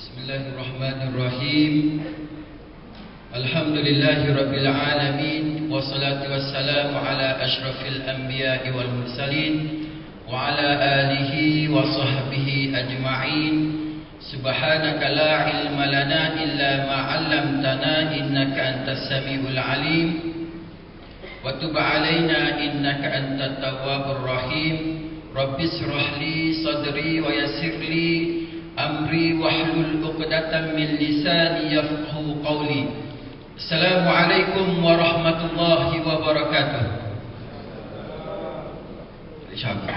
Bismillahirrahmanirrahim. Alhamdulillahirabbil alamin wassalatu wassalamu ala asyrafil anbiya'i wal mursalin wa ala alihi wa sahbihi ajma'in. Subhanaka la ilma lana illa ma 'allamtana innaka antas samiul alim wa tub 'alaina innaka antat tawwabur rahim. Rabbis shrah li sadri wa yassir li amri wahlul 'uqdatam min lisani yafqahu qawli. Assalamualaikum warahmatullahi wabarakatuh. Insyaallah.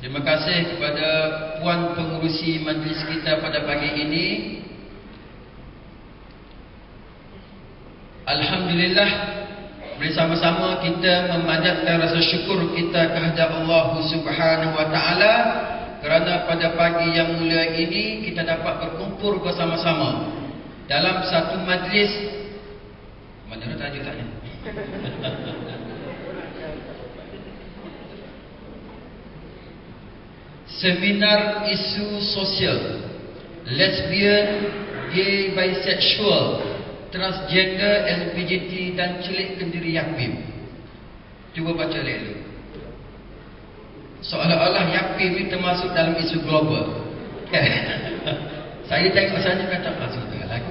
Terima kasih kepada puan pengurusi majlis kita pada pagi ini. Alhamdulillah, bersama-sama kita memanjatkan rasa syukur kita kehadap Allah Subhanahu wa taala kerana pada pagi yang mulia ini kita dapat berkumpul bersama-sama dalam satu majlis. Mana tajuk taknya? Seminar isu sosial, lesbian, gay, bisexual, transgender, LGBT dan celik kendiri yatim. Cuba baca dulu. Seolah-olah yatim ini termasuk dalam isu global. Saya tengok saja kata masuk tengah lagi.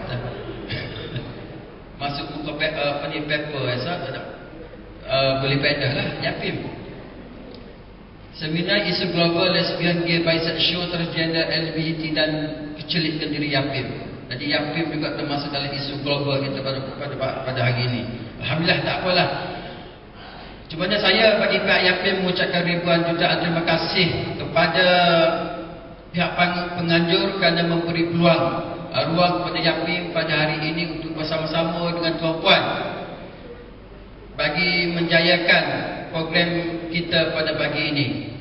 Masuk muka paper boleh pedah lah yatim. Seminar isu global, lesbian, gay, bisexual, transgender, LGBT dan celik kendiri yatim. Jadi yatim juga termasuk dalam isu global kita pada hari ini. Alhamdulillah, tak apalah. Cumanya saya bagi pihak yatim mengucapkan ribuan jutaan terima kasih kepada pihak penganjur kerana memberi peluang ruang kepada yatim pada hari ini untuk bersama-sama dengan tuan-puan bagi menjayakan program kita pada pagi ini.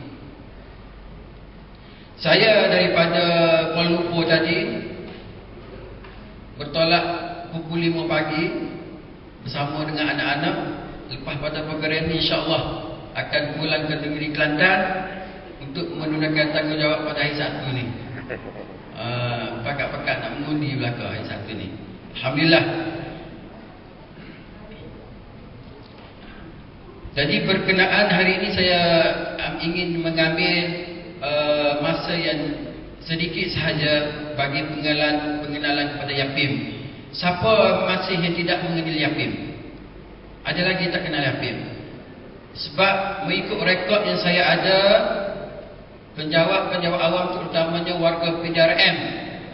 Saya daripada Kuala Lumpur tadi bertolak pukul 5 pagi bersama dengan anak-anak. Lepas pada program ini insya-Allah akan pulang ke negeri Kelantan untuk menunaikan tanggungjawab pada hari Sabtu ni. Pakat-pakat nak mengundi belakang hari Sabtu ni. Alhamdulillah. Jadi berkenaan hari ini saya ingin mengambil masa yang sedikit sahaja bagi pengenalan kepada yatim. Siapa masih yang tidak mengenal yatim? Ada lagi tak kenal yatim? Sebab mengikut rekod yang saya ada, penjawab awam terutamanya warga PDRM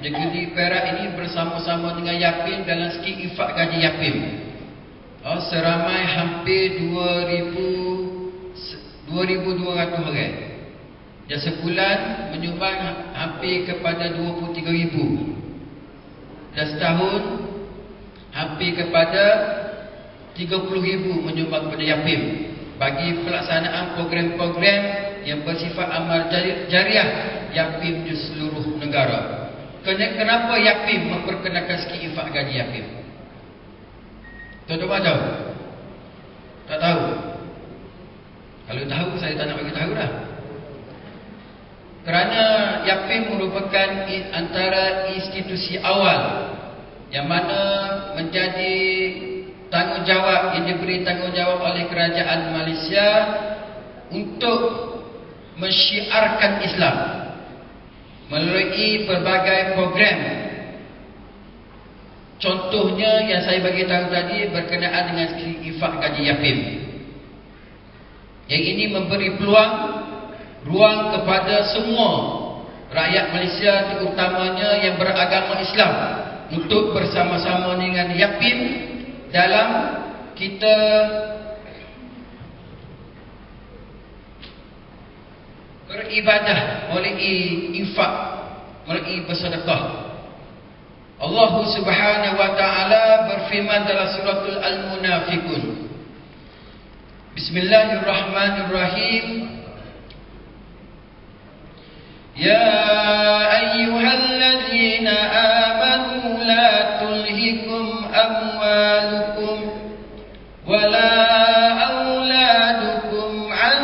Negeri Perak ini bersama-sama dengan yatim dalam skim infak gaji yatim. Seramai hampir 2,200 orang. Dan sebulan menyumbang hampir kepada 23,000. Dan setahun hampir kepada 30,000 menyumbang kepada yatim bagi pelaksanaan program-program yang bersifat amal jariah yatim di seluruh negara. Kenapa yatim memperkenalkan skim infak gaji yatim? Tuan-tuan tahu? Tak tahu? Kalau tahu saya tak nak bagi tahu dah. Kerana yatim merupakan antara institusi awal yang mana menjadi tanggungjawab yang diberi tanggungjawab oleh kerajaan Malaysia untuk mensyiarkan Islam melalui berbagai program. Contohnya yang saya bagi tahu tadi berkenaan dengan infak gaji yatim. Yang ini memberi ruang kepada semua rakyat Malaysia terutamanya yang beragama Islam untuk bersama-sama dengan yatim dalam kita beribadah melalui infak, melalui bersedekah. Allah Subhanahu wa taala berfirman dalam suratul Al-Munafiqun. Bismillahirrahmanirrahim. Ya ayyuhalladzina amanu la tulhikum amwalukum wala auladukum an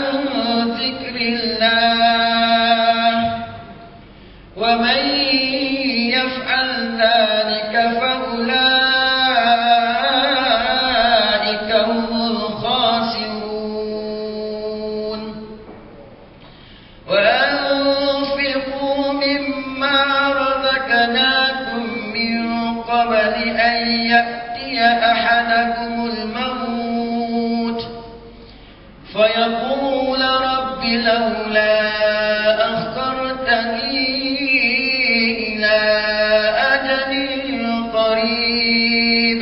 dzikrillah لولا أخرتني إلى أجل قريب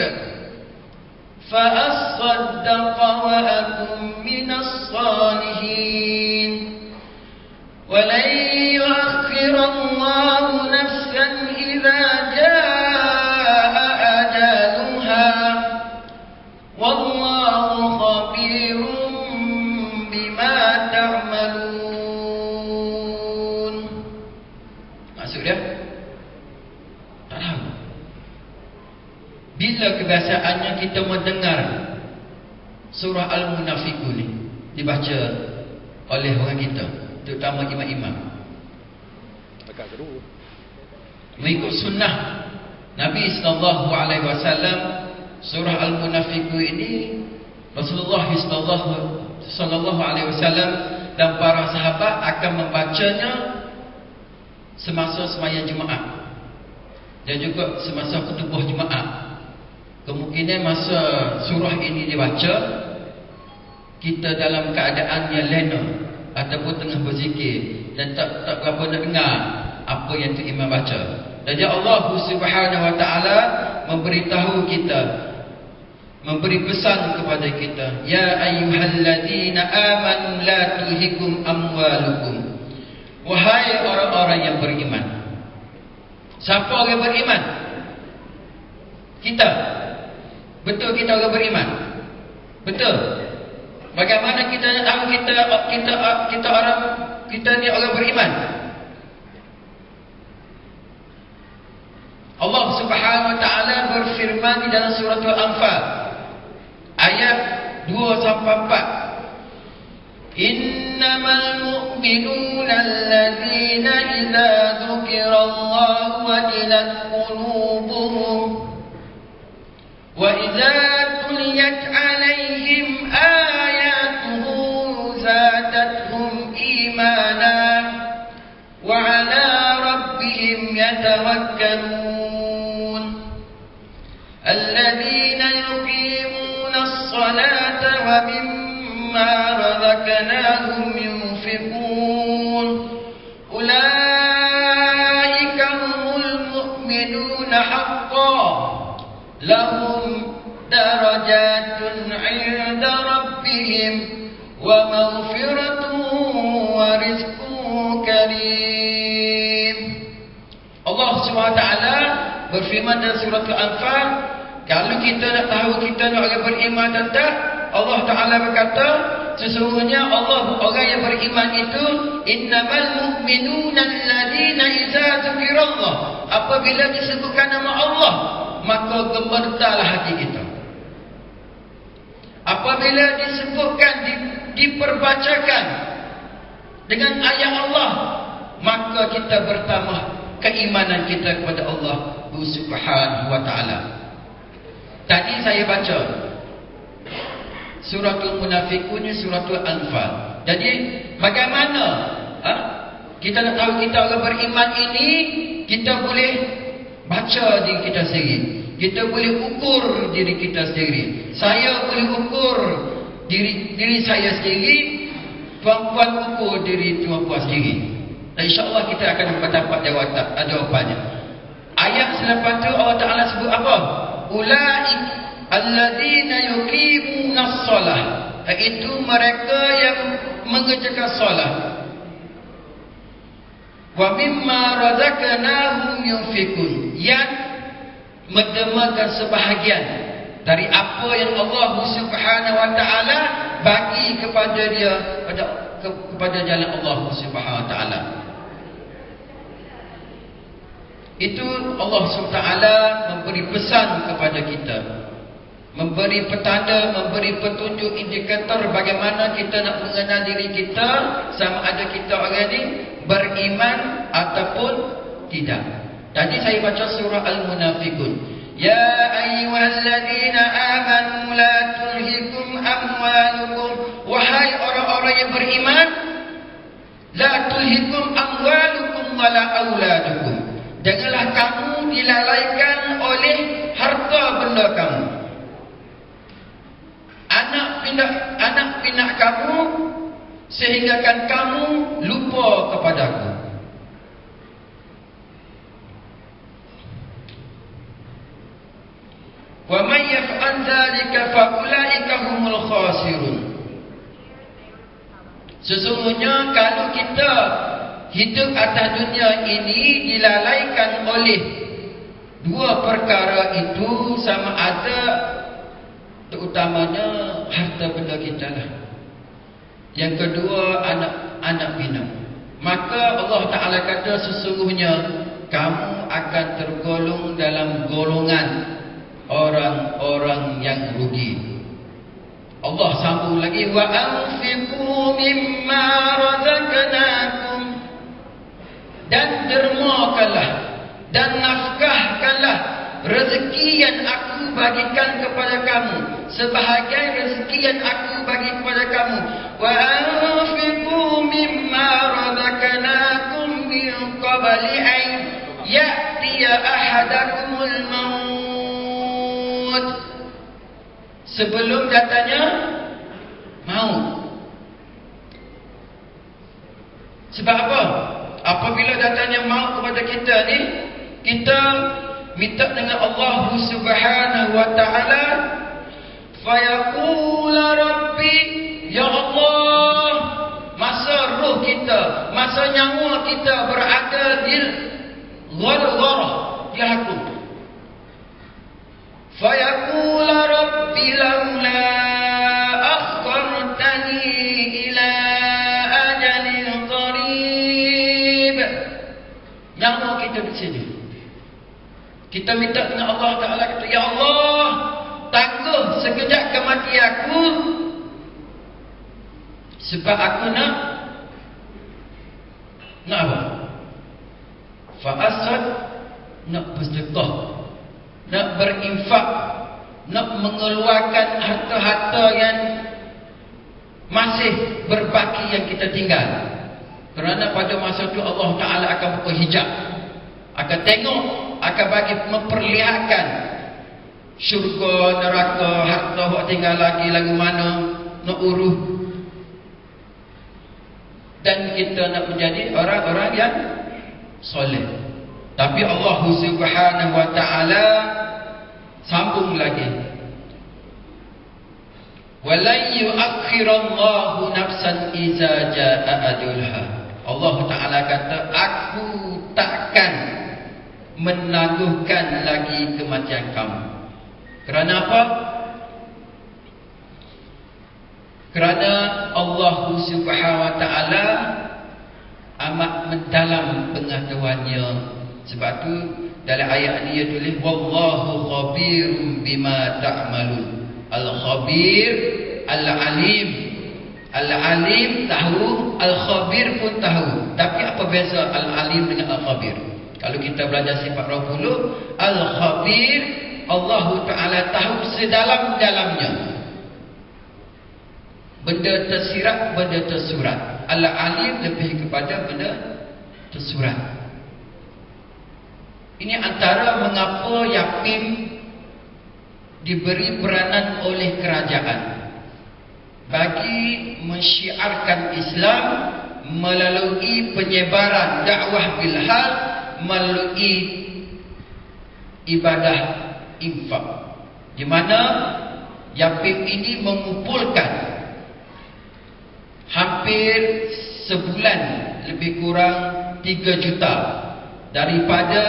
فأصدق وأكن من الصالحين ولن يؤخر الله نفسا إذا جاء أجلها والله خبير بما تعملون. Maksud dia tak tahu. Bila kebiasaannya kita mendengar surah Al-Munafiqun ni dibaca oleh orang kita, terutama imam-imam, mengikut sunnah Nabi sallallahu alaihi wasallam, surah Al-Munafiqun ini Rasulullah sallallahu alaihi wasallam dan para sahabat akan membacanya semasa sembahyang Jumaat dan juga semasa khutbah Jumaat. Kemungkinan masa surah ini dibaca, kita dalam keadaan yang lena ataupun tengah berzikir dan tak berapa nak dengar apa yang tu imam baca. Dan Allah Subhanahu wa taala memberitahu kita, memberi pesan kepada kita, ya ayyuhalladzina amanu la tulhikum amwalukum. Wahai orang-orang yang beriman. Siapa orang beriman? Kita. Betul kita orang beriman? Betul. Bagaimana kita nak tahu kita ni orang beriman? Allah Subhanahu wa taala berfirman di dalam surah Al-Anfal ayat 2 sampai 4. Innamal mu'minuna alladzina idza dzukirallahu wajilat qulubuhum wa idza tuliyat 'alaihim ayatuhu zadatuhum imana wa 'ala rabbihim yatawakkalun alladzina yuqimuna as-salata wa mimma razaqnahum yunfiqun ulaika humul mu'minuna haqqan lahum darajatun 'inda rabbihim wa maghfiratun wa rizqun karim. Allah SWT berfirman dalam surah Al-Anfal, kalau kita nak tahu kita nak orang beriman dan tak, Allah Ta'ala berkata, sesungguhnya Allah, orang yang beriman itu, innamal mu'minuna alladzina idza dzukirallah, apabila disebutkan nama Allah maka gemetarlah hati kita. Apabila disebutkan, diperbacakan dengan ayat Allah, maka kita bertambah keimanan kita kepada Allah Subhanahu wa taala. Tadi saya baca suratul Munafiqun, suratul Anfal. Jadi bagaimana kita nak tahu kita orang beriman ini? Kita boleh baca diri kita sendiri, kita boleh ukur diri kita sendiri. Saya boleh ukur diri saya sendiri, tuan-puan ukur diri tuan-puan sendiri. Dan insya-Allah kita akan mendapat jawapannya. Ayat selepas tu Allah Taala sebut apa? Ulaik alladzina yuqimuna shalah, iaitu mereka yang mengerjakan solat. Wa mimma razaqnahum yunfiqun, yang mendermakan sebahagian dari apa yang Allah Subhanahu wa taala bagi kepada dia, kepada jalan Allah Subhanahu wa taala. Itu Allah SWT memberi pesan kepada kita, memberi petanda, memberi petunjuk, indikator bagaimana kita nak mengenal diri kita, sama ada kita orang ni beriman ataupun tidak. Tadi saya baca surah Al-Munafiqun. Ya ayyuhalladzina amanu la tulhikum amwalukum, wahai orang-orang yang beriman, la tulhikum amwalukum wala auladukum, janganlah kamu dilalaikan oleh harta benda kamu. Anak pinak kamu sehinggakan kamu lupa kepadaku. Wa may yaf'al dzalika fa ulaika humul khasirun. Sesungguhnya kalau kita hidup atas dunia ini dilalaikan oleh dua perkara itu, sama ada terutamanya harta benda kita lah, yang kedua anak-anak pinak, maka Allah Ta'ala kata sesungguhnya kamu akan tergolong dalam golongan orang-orang yang rugi. Allah sambung lagi, wa anfiqu mimma razaqnakum, dan dermakanlah dan nafkahkanlah rezeki yang aku bagikan kepada kamu, sebahagian rezeki yang aku bagi kepada kamu. Wa anfiqu mimma razaqnakum min qabli an ya'tiya ahadakumul maut, sebelum datanya maut. Sebab apa? Apabila datanya maut kepada kita ni, kita minta dengan Allah Subhanahu wa taala, fayaqula rabbi, ya Allah, masa roh kita, masa nyawa kita berada di ghargharah, di hakum, fayaqula rabbi laula akhartani ila ajalin qarib. Nyawa kita di sini, kita minta dengan Allah Ta'ala, kata, ya Allah, tangguh sekejap kematian aku, sebab aku nak apa? Fa'asad, nak bersedekah, nak berinfak, nak mengeluarkan harta-harta yang masih berbaki yang kita tinggal. Kerana pada masa itu Allah Ta'ala akan buka hijab, akan tengok, akan bagi memperlihatkan syurga, neraka, harta buat tinggal lagi lagu mana nak uruh. Dan kita nak menjadi orang-orang yang soleh. Tapi Allah Subhanahu wa taala sambung lagi, walan yu'akhirallahu nafsan iza jaa ajalha. Allah Ta'ala kata, aku takkan menangguhkan lagi kematian kamu. Kerana apa? Kerana Allah Subhanahu wa taala amat mendalam pengetahuannya. Sebab tu dalam ayat ni dia tulis, wallahu khabirum bima ta'malun. Al-khabir, al-alim. Al-alim tahu, al-khabir pun tahu. Tapi apa beza al-alim dengan al-khabir? Kalau kita belajar sifat 20, al-khabir, Allah Ta'ala tahu sedalam-dalamnya, benda tersirat, benda tersurat. Al-alim lebih kepada benda tersurat. Ini antara mengapa yatim diberi peranan oleh kerajaan bagi mensyiarkan Islam melalui penyebaran dakwah bilhal, melalui ibadah infak, di mana yatim ini mengumpulkan hampir sebulan lebih kurang 3 juta daripada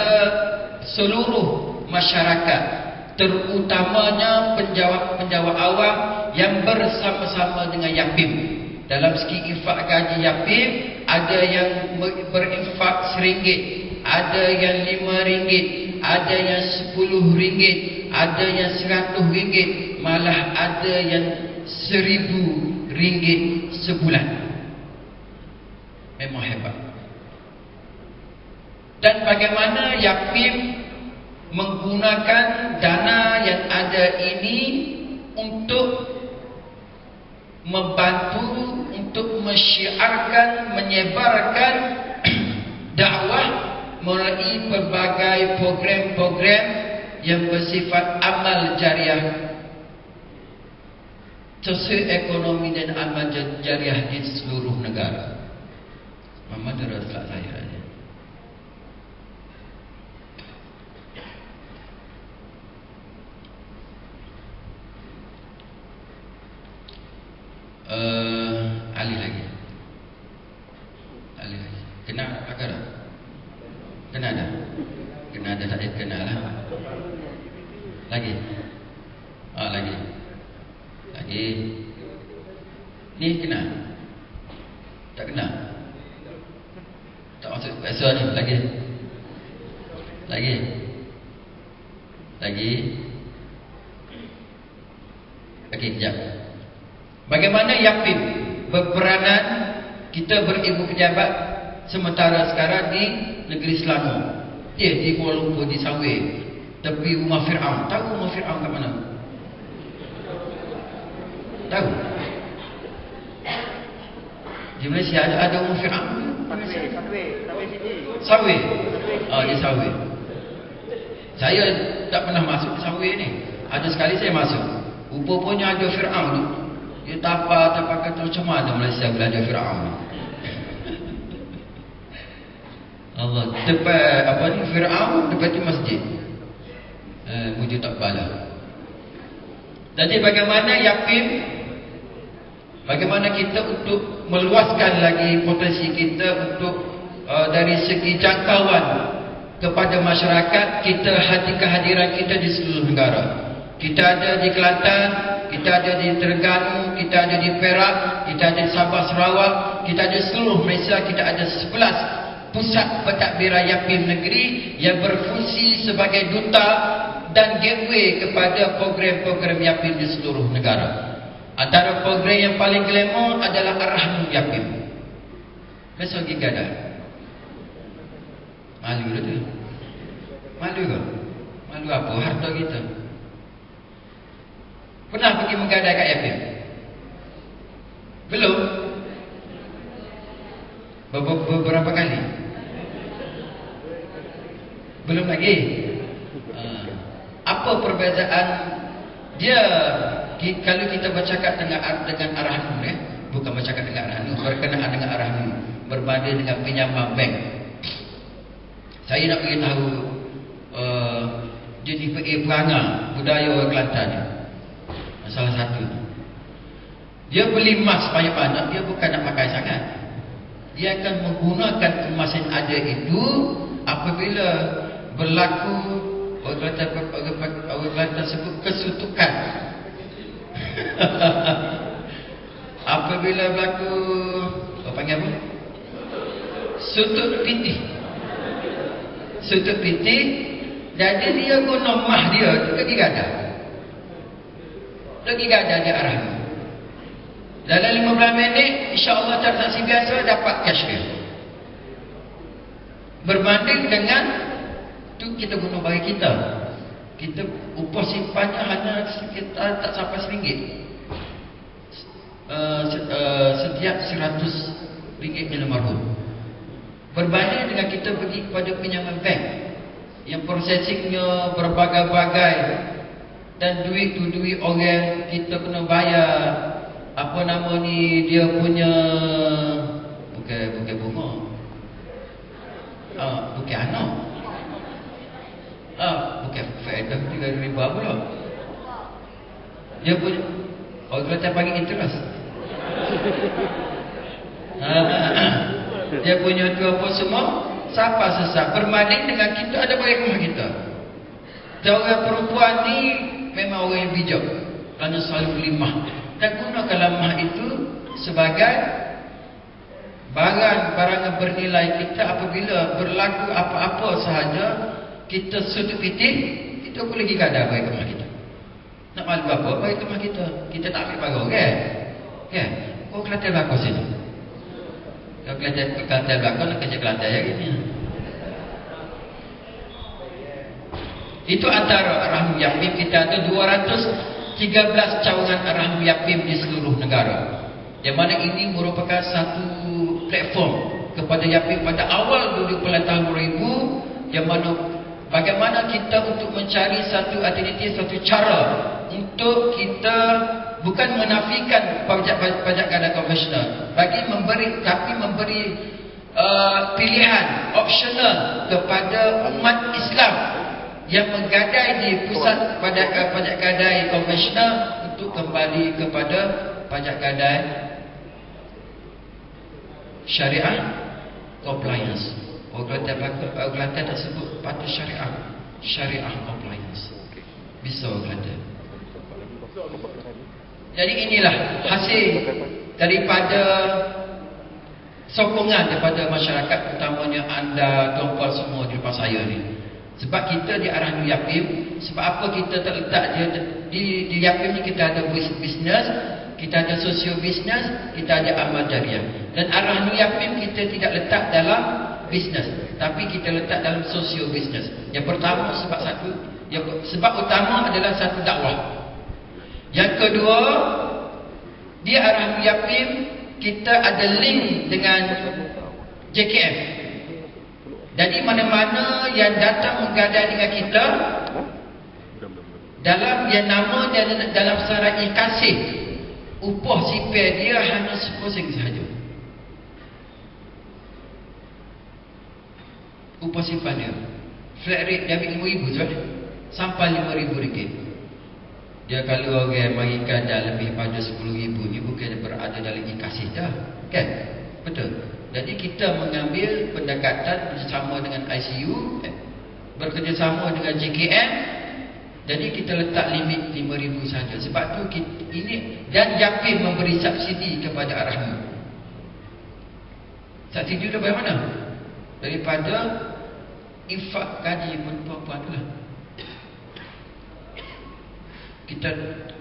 seluruh masyarakat, terutamanya penjawat-penjawat awam yang bersama-sama dengan yatim. Dalam segi infak gaji yatim, ada yang berinfak RM1, ada yang RM5, ada yang RM10, ada yang RM100, malah ada yang RM1,000 sebulan. Memang hebat. Dan bagaimana yatim menggunakan dana yang ada ini untuk membantu, untuk mensyiarkan, menyebarkan dakwah melalui berbagai program-program yang bersifat amal jariah, sosial ekonomi dan amal jariah di seluruh negara. Mama terus tak saya aja. Ali lagi. Kena akar? Kena ada? Kena ada tak? Kena lah. Lagi? Lagi. Ni kena? Tak kena? Tak masuk biasa ni. Lagi. Okey, kejap. Bagaimana Yapim berperanan kita beribu pejabat sementara sekarang di negeri Selangor. Dia di Kuala Lumpur, di Sawit, tepi rumah Fir'aun. Tahu rumah Fir'aun kat mana? Tahu? Di Malaysia ada rumah Fir'aun. Sawit. Di Sawit. Saya tak pernah masuk ke Sawit ni. Ada sekali saya masuk. Rupanya ada Fir'aun tu. Dia tapar kata macam mana Malaysia bila ada Fir'aun. Allah, depan Fir'aun, depan tu masjid. Wujud tak bala. Jadi bagaimana Yapim, bagaimana kita untuk meluaskan lagi potensi kita untuk dari segi jangkauan kepada masyarakat kita, kehadiran kita di seluruh negara. Kita ada di Kelantan, kita ada di Terengganu, kita ada di Perak, kita ada di Sabah Sarawak, kita ada di seluruh Malaysia. Kita ada 11 pusat pentadbiran Yapim negeri yang berfungsi sebagai duta dan gateway kepada program-program Yapim di seluruh negara. Antara program yang paling glamour adalah Ar-Rahmu Yapim. Besok pergi gadai. Malu dah tu. Malu ke? Malu apa? Harta kita. Pernah pergi menggadai kat Yapim? Belum? Beberapa kali? Belum lagi? Apa perbezaan dia kalau kita bercakap dengan Ar-Rahmu, bukan bercakap dengan Ar-Rahmu, berkenaan dengan Ar-Rahmu berbanding dengan pinjaman bank. Saya nak beritahu JDPA perangai budaya orang Kelantan ni. Salah satu, dia beli emas banyak-banyak, dia bukan nak pakai sangat. Dia akan menggunakan emas yang ada itu apabila berlaku orang Kelantan sebut kesutukan. Apabila berlaku apa panggil apa? Sutut piti. Jadi dia guna mah dia pergi gada dia arah. Dalam 15 minit insya-Allah transaksi biasa dapat cash dia. Berbanding dengan tu kita guna bagi kita. Kita upah simpannya hanya sekitar tak sampai RM1. Setiap RM100 dalam marhum. Berbanding dengan kita pergi kepada pinjaman bank yang prosesingnya berbagai-bagai dan duit tu duit orang kita kena bayar apa nama ni dia punya bukan bunga. Bukan anak. Bukan faedah 3,000 pula. Dia punya orang kata panggil interest. Dia punya tu apa semua siapa sesak berbanding dengan kita ada bagi rumah kita. Dan orang perempuan ni memang orang yang bijak, kerana selalu beli mah dan gunakanlah mah itu sebagai barang bernilai kita. Apabila berlaku apa-apa sahaja kita sudut pitih, kita boleh pergi gada bagi rumah kita. Nak malu apa bagi rumah kita. Kita tak ambil barang kan? Kau Kelantan belakang sini. Kau Kelantan belakang nak kerja Kelantan ya gini. Itu antara Ar-Rahmu Yapim. Kita ada 213 cawangan Ar-Rahmu Yapim di seluruh negara. Yang mana ini merupakan satu platform kepada Yapim pada awal dulu pada tahun 2000. Yang mana bagaimana kita untuk mencari satu alternatif, satu cara untuk kita bukan menafikan pajak kadar konvensional, tapi memberi pilihan opsional kepada umat Islam yang menggadai di pusat pajak gadai konvensional untuk kembali kepada pajak gadai syariah compliance. Orang Kelantan tak sebut patuh syariah compliance. Bisa Kelantan. Jadi inilah hasil daripada sokongan daripada masyarakat, utamanya anda tuan-puan semua di depan saya ni. Sebab kita di arah Yapim, sebab apa kita terletak di Yapim ni, kita ada bisnes, kita ada sosio bisnes, kita ada amal jariah. Dan arah Yapim kita tidak letak dalam bisnes, tapi kita letak dalam sosio bisnes. Yang pertama sebab utama adalah satu dakwah. Yang kedua, di arah Yapim kita ada link dengan JKF. Jadi mana-mana yang datang menggadai dengan kita, dalam yang namanya dalam syarat kasih, upah sipir dia hanya 10% sahaja. Upah simpan dia, flat rate dia ambil RM5,000 sahaja, sampai RM5,000. Dia kalau orang mari kadar lebih pada RM10,000 ni bukan berada dalam kasih dah, kan? Betul. Jadi kita mengambil pendekatan bersama dengan ICU, bekerjasama dengan JKM. Jadi kita letak limit RM5,000 saja. Sebab tu ini, dan Yapim memberi subsidi kepada Arahmu. Subsidi daripada mana? Daripada infak gaji puan-puan tu lah.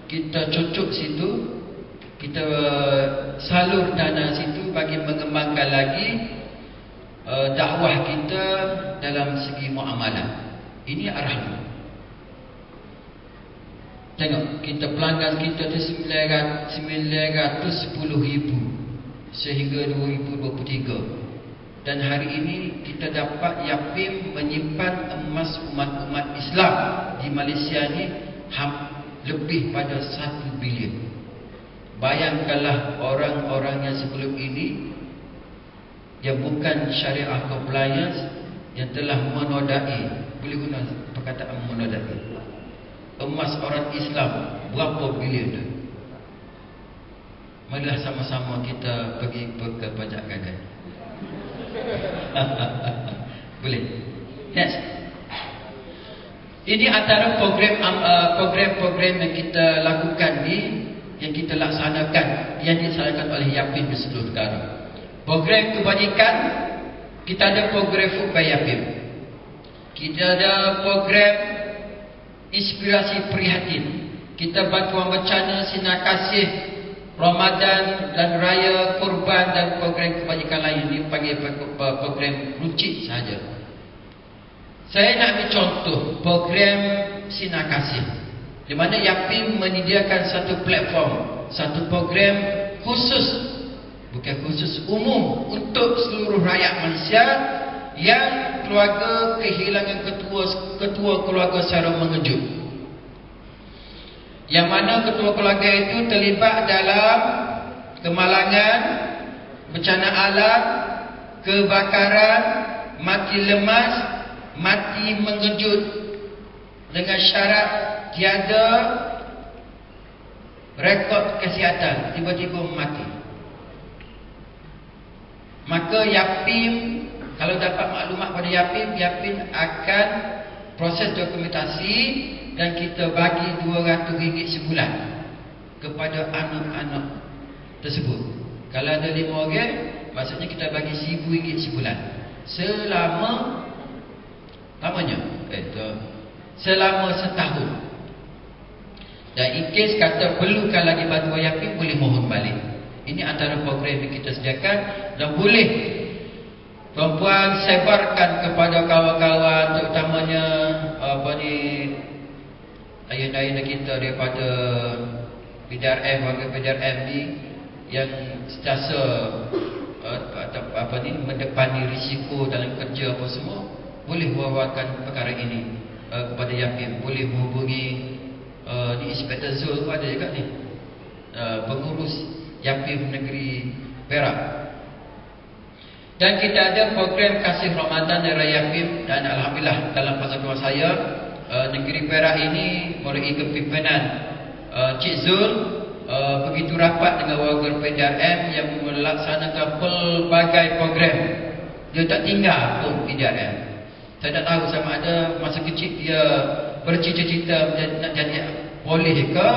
Kita cocok situ, kita salur dana situ bagi mengembangkan lagi dakwah kita dalam segi muamalah. Ini arahnya. Tengok, kita pelanggan kita tu 910,000 sehingga 2023. Dan hari ini kita dapat Yapim menyimpan emas umat Islam di Malaysia ni lebih pada 1 bilion. Bayangkanlah orang-orang yang sebelum ini yang bukan syariah compliance, yang telah menodai, boleh guna perkataan menodai, emas orang Islam berapa bilion dah. Marilah sama-sama kita pergi ke pajak gadai. Boleh. Next. Ini antara program-program yang kita lakukan ni, yang kita laksanakan, yang dilaksanakan oleh Yapim di seluruh negara. Program kebajikan, kita ada program Food by Yapim. Kita ada program Inspirasi Prihatin. Kita bantuan bencana, sinar kasih, Ramadan dan Raya Kurban, dan program kebajikan lain. Ini panggil program runcit saja. Saya nak ambil contoh program sinar kasih, di mana Yapim menyediakan satu platform, satu program khusus, bukan khusus, umum untuk seluruh rakyat Malaysia yang keluarga kehilangan ketua keluarga secara mengejut. Yang mana ketua keluarga itu terlibat dalam kemalangan, bencana alam, kebakaran, mati lemas, mati mengejut dengan syarat tiada rekod kesihatan, tiba-tiba mati. Maka Yapim, kalau dapat maklumat pada Yapim akan proses dokumentasi dan kita bagi RM200 sebulan kepada anak-anak tersebut. Kalau ada 5 orang, maksudnya kita bagi RM1,000 sebulan selama setahun. Dan in case kata perlukan lagi bantuan Yapim, boleh mohon balik. Ini antara program yang kita sediakan, dan boleh tuan-puan sebarkan kepada kawan-kawan, terutamanya ayah-ayah kita daripada PDRM, warga PDRM ni yang sentiasa mendepani risiko dalam kerja apa semua, boleh wawarkan perkara ini kepada Yapim. Boleh menghubungi di Inspektor Zul ada juga ni, pengurus Yapim Negeri Perak. Dan kita ada program kasih Ramadan dari Yapim, dan alhamdulillah dalam pengetahuan saya Negeri Perak ini melalui kepimpinan Cik Zul begitu rapat dengan warga PDRM yang melaksanakan pelbagai program. Dia tak tinggal pun PDRM. Saya tak tahu sama ada masa kecil dia bercita-cita nak jadi polis ke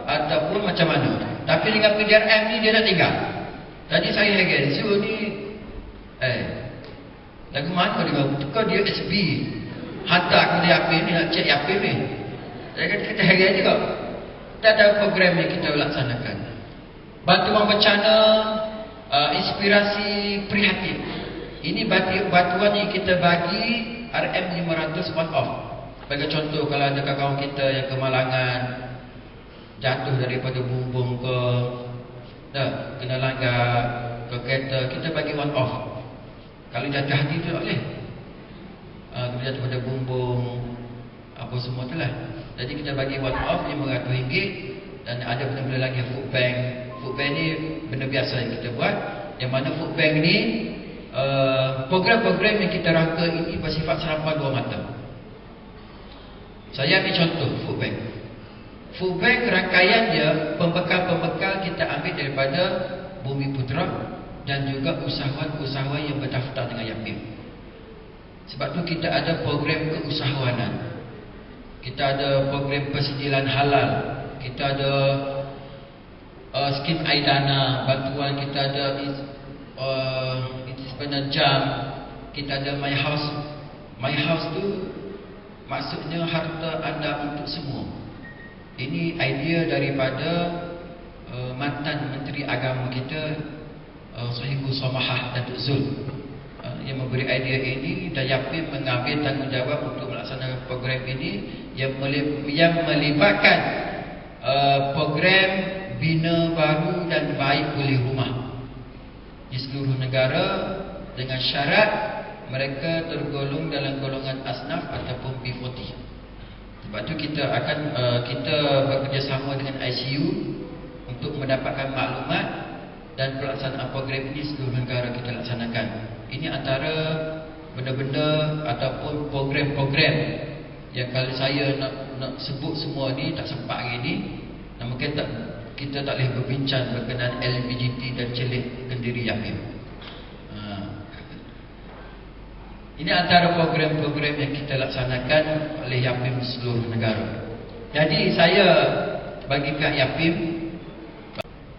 ataupun macam mana. Tapi dengan PDRM ni dia tak tinggal. Tadi saya heran Zul ni lagu mana dia tukar dia SB. Hantar kepada Yapim ni nak cek Yapim ni. Saya kata kita heran juga. Tak ada program yang kita laksanakan. Bantuan bencana, inspirasi prihatin. Ini bantuan yang kita bagi RM500 one off. Bagi contoh, kalau ada kawan kita yang kemalangan, jatuh daripada bumbung ke kena langgar ke kereta, kita bagi one off. Kalau jatuh hati tu tak boleh. Kalau jatuh pada bumbung apa semua tu lah. Jadi kita bagi one off RM500. Dan ada benda-benda lagi, food bank. Food bank ni benda biasa yang kita buat. Yang mana food bank ni program-program yang kita rangka ini bersifat sarapan dua mata. Saya ambil contoh food bank. Food bank rangkaian dia, pembekal-pembekal kita ambil daripada Bumi Putra dan juga usahawan-usahawan yang berdaftar dengan Yapim. Sebab tu kita ada program keusahawanan. Kita ada program persediaan halal. Kita ada skim Aidana, bantuan kita ada penajam. Kita ada My House. My House tu maksudnya harta anda untuk semua. Ini idea daripada mantan Menteri Agama kita, Sahibul Samahah Datuk Zul, yang memberi idea ini, dan Yapim mengambil tanggungjawab untuk melaksanakan program ini yang melibatkan program bina baru dan baik pulih rumah di seluruh negara dengan syarat mereka tergolong dalam golongan asnaf ataupun B40. Sebab tu kita akan kita bekerjasama dengan ICU untuk mendapatkan maklumat dan pelaksanaan program ini seluruh negara kita laksanakan. Ini antara benda-benda ataupun program-program yang kalau saya nak sebut semua ni tak sempat hari ni. Dan mungkin kita tak boleh berbincang berkenaan LPGT dan celik Kendiri Yapim. Ini antara program-program yang kita laksanakan oleh Yapim seluruh negara. Jadi saya bagi pihak Yapim,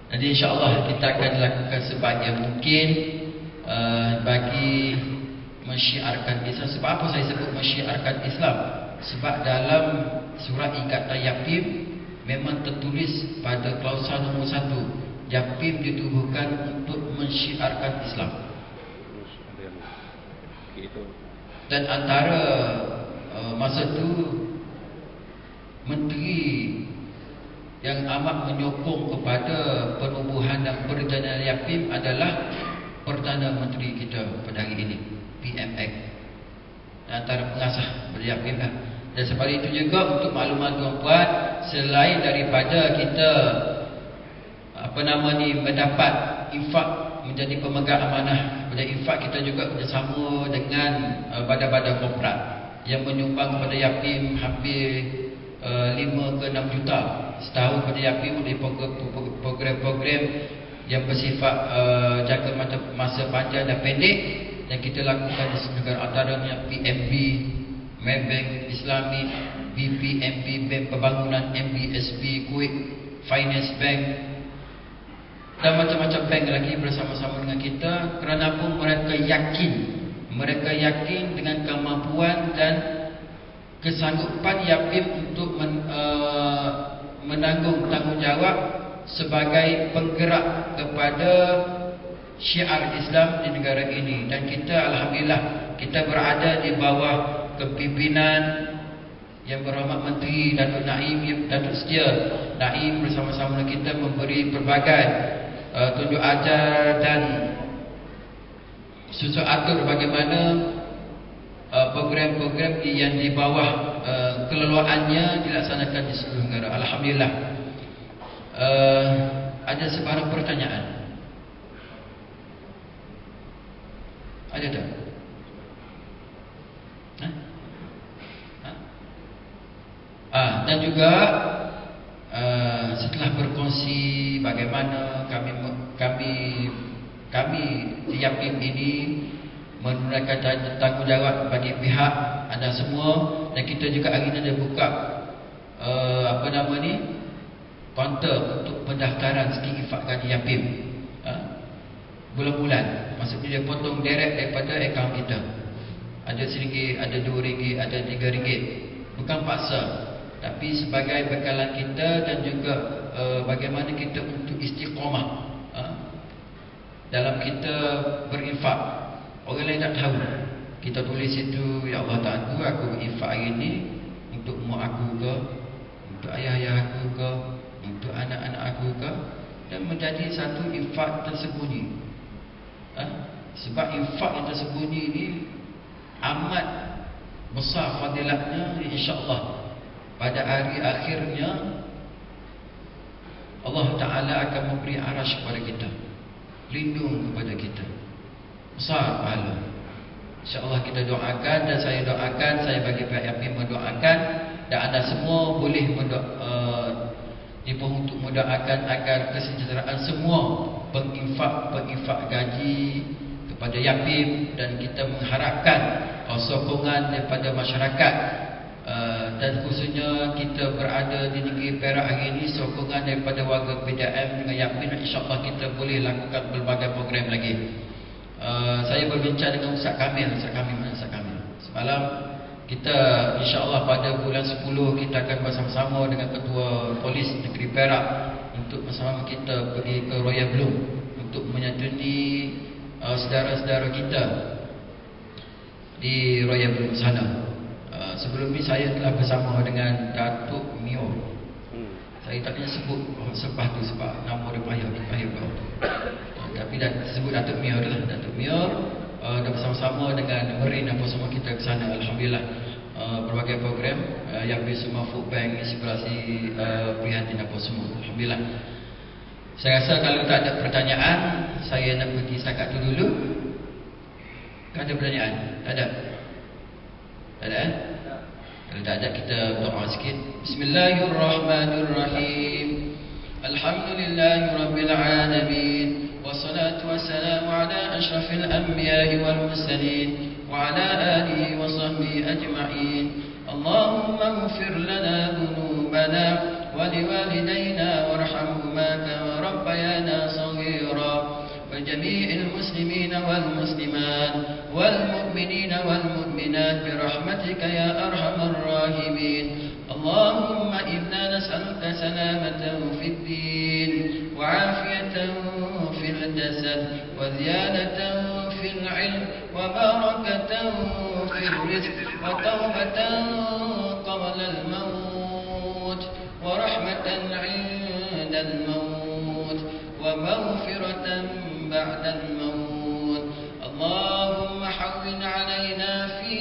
jadi insya-Allah kita akan lakukan sebanyak mungkin bagi mensyiarkan Islam. Sebab apa saya sebut mensyiarkan Islam? Sebab dalam surat ikatan Yapim memang tertulis pada klausa nombor 1, Yapim ditubuhkan untuk mensyiarkan Islam. Dan antara masa tu menteri yang amat menyokong kepada penubuhan dan perencanaan Yapim adalah Perdana Menteri kita pada hari ini, PMX. Antara pengasas pada Yapim lah. Dan sebalik itu juga untuk maklumat tuan-puan, selain daripada kita mendapat infak menjadi pemegang amanah pada infak, kita juga bersama dengan badan-badan korporat yang menyumbang kepada Yapim hampir 5 ke 6 juta setahun pada Yapim oleh program-program yang bersifat jangka masa panjang dan pendek yang kita lakukan di negara, antaranya PMB, Maybank Islamic, BPMB Bank Pembangunan, MBSB Kuwait, Finance Bank dan macam-macam bank lagi bersama-sama dengan kita. Kerana pun mereka yakin dengan kemampuan dan kesanggupan Yapim untuk menanggung tanggungjawab sebagai penggerak kepada syiar Islam di negara ini. Dan kita alhamdulillah kita berada di bawah kepimpinan yang berhormat Menteri Datuk Naim, Datuk Setia Naim bersama-sama dengan kita memberi pelbagai tunjuk ajar dan susun atur bagaimana program-program yang di bawah keleluaannya dilaksanakan di seluruh negara. Alhamdulillah. ada sebarang pertanyaan? Ada tak? Dan juga setelah berkongsi bagaimana kami di Yapim ini menunaikan tanggungjawab bagi pihak anda semua, dan kita juga hari ini ada buka kaunter untuk pendaftaran skim infak gaji Yapim bulan-bulan. Maksudnya dia potong direct daripada akaun kita. Ada RM1, ada RM2, ada RM3. Bukan paksa, tapi sebagai bekalan kita dan juga bagaimana kita untuk istiqamah dalam kita berinfak. Orang lain tak tahu. Kita tulis itu, ya Allah tak aku berinfak hari ini untuk mak aku ke, untuk ayah-ayah aku ke, untuk anak-anak aku ke, dan menjadi satu infak tersembunyi. Sebab infak yang tersembunyi ini amat besar fadilatnya, insya-Allah. Pada hari akhirnya Allah Ta'ala akan memberi arasy kepada kita, lindung kepada kita, besar pahala. InsyaAllah kita doakan, dan saya doakan, saya bagi pihak Yapim mendoakan, dan anda semua boleh untuk mendoakan agar kesejahteraan semua penginfak gaji kepada Yapim, dan kita mengharapkan sokongan daripada masyarakat. Dan khususnya kita berada di negeri Perak hari ini, sokongan daripada warga PDM dengan Yapim, insyaAllah kita boleh lakukan berbagai program lagi. Saya berbincang dengan Ustaz Kamil. Semalam kita insyaAllah pada bulan 10 kita akan bersama-sama dengan Ketua Polis Negeri Perak untuk bersama kita pergi ke Royal Bloom untuk menyantuni saudara-saudara kita di Royal Bloom sana. Sebelum ini saya telah bersama dengan Datuk Mio. Saya tak nak sebut sebab tu sebab nama dia payah tapi dah sebut Datuk Mio adalah Datuk Mio. Dah bersama-sama dengan Merin apa semua kita ke sana, alhamdulillah. Berbagai program yang bersama Food Bank, inspirasi prihatin apa semua, alhamdulillah. Saya rasa kalau tak ada pertanyaan, saya nak pergi setakat tu dulu. Tak ada pertanyaan? Tak ada? Tak ada? Kalau tak ada, kita doa sikit. Bismillahirrahmanirrahim. Alhamdulillahirabbil alamin. Wassalatu wassalamu ala asyrafil anbiya'i wal mursalin wa ala alihi wa sahbihi ajma'in. Allahumma ighfir lana dhunubana wa liwalidayna warhamhuma kama rabbayana shaghira. وجميع المسلمين والمسلمات والمؤمنين والمؤمنات برحمتك يا أرحم الراحمين. اللهم إنا نسألك سلامة في الدين وعافية في الجسد وزيادة في العلم وبركة في الرزق وتوبة قبل الموت ورحمة عند الموت ومغفرة بعد الموت. اللهم حول علينا في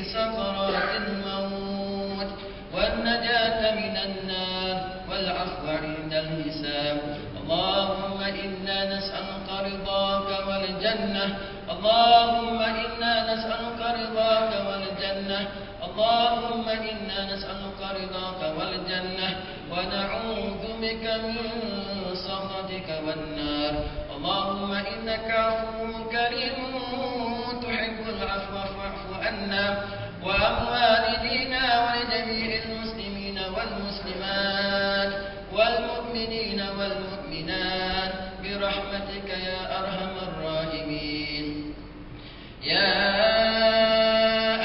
سكرات الموت والنجاة من النار والعفو عند الحساب. اللهم إنا نسألك رضاك والجنة. اللهم إنا نسألك رضاك والجنة. اللهم إنا نسألك رضاك والجنة ونعوذ بك من سخطك والنار. اللهم إنك عفو كريم تحب العفو فاعف عنا وعن والدينا ولجميع المسلمين والمسلمات والمؤمنين والمؤمنات برحمتك يا أرحم الراحمين. يا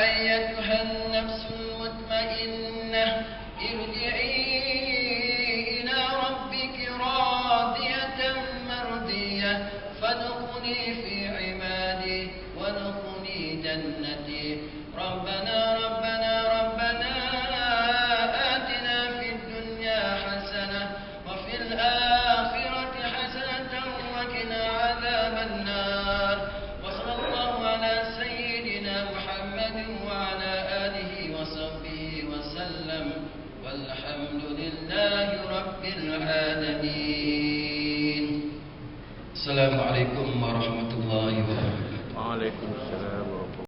أيتها النفس المطمئنة ارجعي إلى ربك راضية مرضية فادخلي في عبادي وادخلي جنتي. ربنا آتنا في الدنيا حسنة وفي الآخرة حسنة وقنا عذاب النار. وصلى الله على سيدنا محمد وعلى آله وصحبه وسلم والحمد لله رب العالمين. Wassalamualaikum warahmatullahi wabarakatuh. Waalaikumsalam warahmatullahi wabarakatuh.